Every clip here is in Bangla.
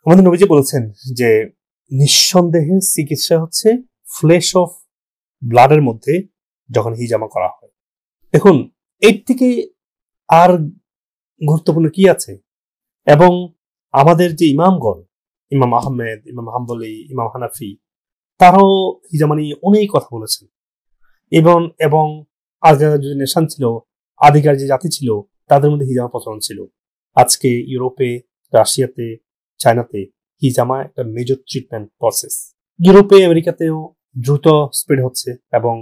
আমাদের নবীজি বলেছেন যে নিঃসন্দেহে চিকিৎসা হচ্ছে ফ্লেশ অফ ব্লাডের মধ্যে যখন হিজামা করা হয়। দেখুন, এর থেকে আর গুরুত্বপূর্ণ কি আছে? এবং আমাদের যে ইমামগণ, ইমাম আহমেদ, ইমাম হাম্বলি, ইমাম হানাফি, তারাও হিজামা নিয়ে অনেক কথা বলেছেন। এবং আগের যে নেশন ছিল, আদিকার যে জাতি ছিল, তাদের মধ্যে হিজামা প্রচলন ছিল। আজকে ইউরোপে, রাশিয়াতে, চায়নাতে হিজামা একটা মেজর ট্রিটমেন্ট প্রসেস। ইউরোপে, আমেরিকাতেও দ্রুত স্প্রেড হচ্ছে, এবং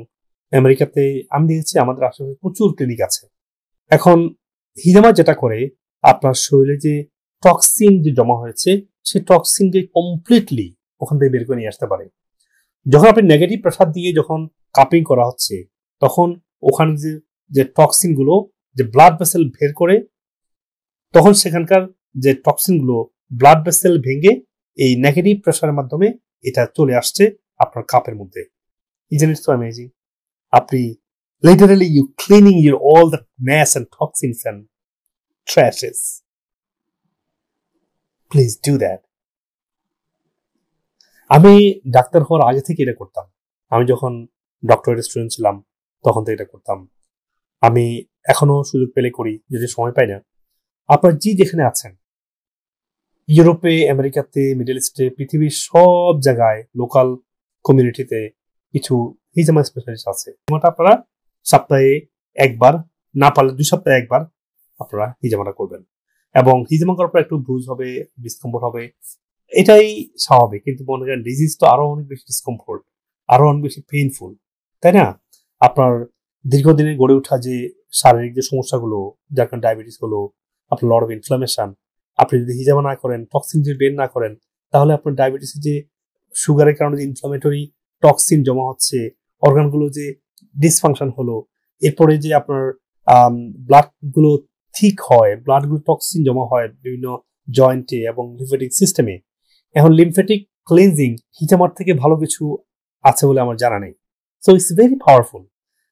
আমেরিকাতে আমি দেখেছি আমাদের আশেপাশে প্রচুর ক্লিনিক আছে। এখন হিজামা যেটা করে, আপনার শরীরে যে টক্সিন যে জমা হয়েছে, সেই টক্সিনকে কমপ্লিটলি ওখান থেকে বের করে নিয়ে আসতে পারে। যখন আপনি নেগেটিভ প্রেসার দিয়ে যখন কাপিং করা হচ্ছে, তখন ওখানে যে টক্সিন গুলো যে ব্লাড ভেসেল বের করে, তখন সেখানকার যে টক্সিন গুলো ব্লাড ভেসেল ভেঙে এই নেগেটিভ প্রেসারের মাধ্যমে এটা চলে আসছে আপনার কাপের মধ্যে। Isn't it so amazing? আপনি literally you cleaning your all the mess and toxins and trashes. Please do that. আমি ডাক্তার হওয়ার আগে থেকে এটা করতাম। আমি যখন ডক্টরেট স্টুডেন্ট ছিলাম তখন থেকে এটা করতাম। আমি এখনো সুযোগ পেলে করি, যদি সময় পাই না। আপনার যেখানে আছেন, ইউরোপে, আমেরিকাতে, মিডল ইস্টে, পৃথিবীর সব জায়গায় লোকাল কমিউনিটিতে কিছু হিজামা স্পেশালিস্ট আছে। আপনারা সপ্তাহে একবার, না পারলে 2 সপ্তাহে একবার আপনারা হিজামাটা করবেন। এবং হিজামা করার পর একটু ব্রুজ হবে, ডিসকমফোর্ট হবে, এটাই স্বাভাবিক। কিন্তু মনে করেন ডিজিজ তো আরো অনেক বেশি ডিসকমফোর্ট, আরো অনেক বেশি পেইনফুল, তাই না? আপনার দীর্ঘদিনে গড়ে ওঠা যে শারীরিক যে সমস্যাগুলো, যার কারণে ডায়াবেটিস হলো, আপনার লট অফ ইনফ্লামেশন, আপনি যদি হিজামা না করেন, টক্সিন যদি বের না করেন, তাহলে আপনার ডায়াবেটিসের যে সুগারের কারণে যে ইনফ্লামেটরি টক্সিন জমা হচ্ছে, অর্গানগুলো যে ডিসফাংশন হলো, এরপরে যে আপনার ব্লাড গুলো ঠিক হয়, ব্লাড গুলো টক্সিন জমা হয় বিভিন্ন জয়েন্টে এবং লিম্ফেটিক সিস্টেমে। এখন লিম্ফেটিক ক্লিনজিং হিজামার থেকে ভালো কিছু আছে বলে আমার জানা নেই। So it's very powerful.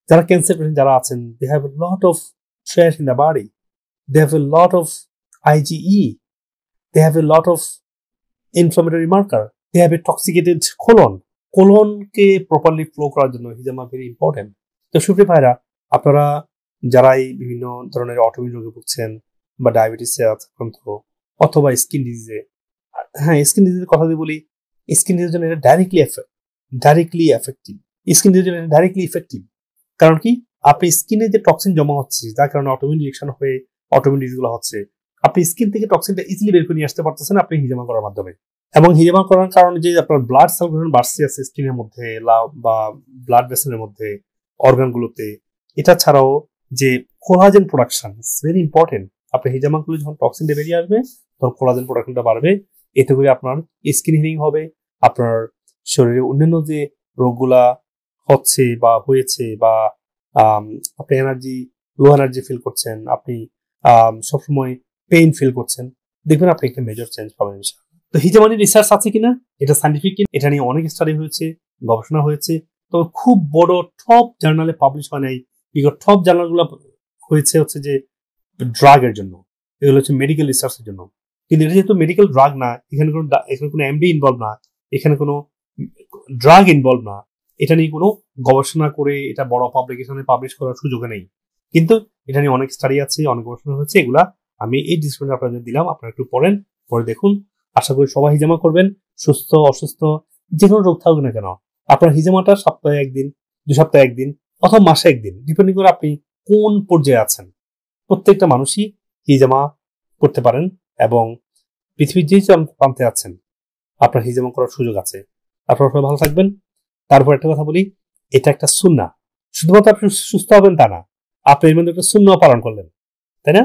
যারা ক্যান্সার পেশেন্ট যারা আছেন, they have a lot of trash in the body, they have a lot of IgE, they have a lot of inflammatory marker, they have a toxicated colon. কোলনকে প্রপারলি ফ্লো করার জন্য হিজামা ভেরি ইম্পর্টেন্ট। তো সুপ্রিয় ভাইরা, আপনারা যারা এই বিভিন্ন ধরনের অটোইমিউন রোগে ভুগছেন বা ডায়াবেটিসে আক্রান্ত অথবা স্কিন ডিজিজে, হ্যাঁ, স্কিন ডিজিজের কথা দিয়ে বলি, স্কিন ডিজিজের জন্য এটা ডাইরেক্টলি এফেক্টিভ। স্কিন ডিজিজের জন্য এটা ডাইরেক্টলি ইফেক্টিভ। কারণ কি, আপনি স্কিনে যে টক্সিন জমা হচ্ছে, যার কারণে অটোইমিউন রিঅ্যাকশন হয়ে অটোইমিউন ডিজিজগুলো হচ্ছে, আপনি স্কিন থেকে টক্সিনটা ইজিলি বের করে নিয়ে আসতে পারতেছেন আপনি হিজামা করার মাধ্যমে। এবং হিজামা করার কারণে যে আপনার ব্লাড সার্কুলেশন বাড়ছে আছে স্কিনের মধ্যে বা ব্লাড ভেসেলের মধ্যে, অর্গানগুলোতে, এটা ছাড়াও যে collagen production is very important. আপনি হিজামা করলে যখন টক্সিনটা বেরিয়ে আসবে, তখন কোলাজেন প্রোডাকশনটা বাড়বে। এতে করে আপনার স্কিন হিলিং হবে, আপনার শরীরে অন্যান্য যে রোগগুলা হচ্ছে বা হয়েছে, বা আপনি লো এনার্জি ফিল করছেন, আপনি সবসময় পেইন ফিল করছেন, দেখবেন আপনি একটা মেজর চেঞ্জ পাবেন ইনশাআল্লাহ। তো হিজামা নিয়ে রিসার্চ আছে কিনা, এটা সায়েন্টিফিক কিনা, এটা নিয়ে অনেক স্টাডি হয়েছে, গবেষণা হয়েছে। তো খুব বড় টপ জার্নালে পাবলিশ হয় নাই। বিগত টপ জার্নালগুলো হচ্ছে যে ড্রাগের জন্য, এগুলো হচ্ছে মেডিকেল রিসার্চের জন্য। কিন্তু এটা যেহেতু মেডিকেল ড্রাগ না, এখানে কোনো এমডি ইনভলভ না, এখানে কোনো ড্রাগ ইনভলভ না, এটা নিয়ে কোনো গবেষণা করে এটা বড় পাবলিকেশনে পাবলিশ করার সুযোগ নেই। কিন্তু এটা নিয়ে অনেক স্টাডি আছে, অনেক গবেষণা হচ্ছে। এগুলা আমি এই ডিসক্রিপশনে আপনাদের দিলাম, আপনারা একটু পরে দেখুন। আশা করি সবাই হিজামা করবেন, সুস্থ অসুস্থ যে কোনো রোগ থাকুক না কেন। আপনার হিজামাটা সপ্তাহে একদিন, 2 সপ্তাহে একদিন, অথবা মাসে একদিন, ডিপেন্ডিং করে আপনি কোন পর্যায়ে আছেন। প্রত্যেকটা মানুষই হিজামা করতে পারেন, এবং পৃথিবীর যে প্রান্তে আছেন আপনার হিজামা করার সুযোগ আছে। আপনারা সবাই ভালো থাকবেন। তারপর একটা কথা বলি, এটা একটা সুন্নাহ। শুধুমাত্র আপনি সুস্থ হবেন তা না, আপনি এর মধ্যে একটা সুন্নাহ পালন করলেন, তাই না?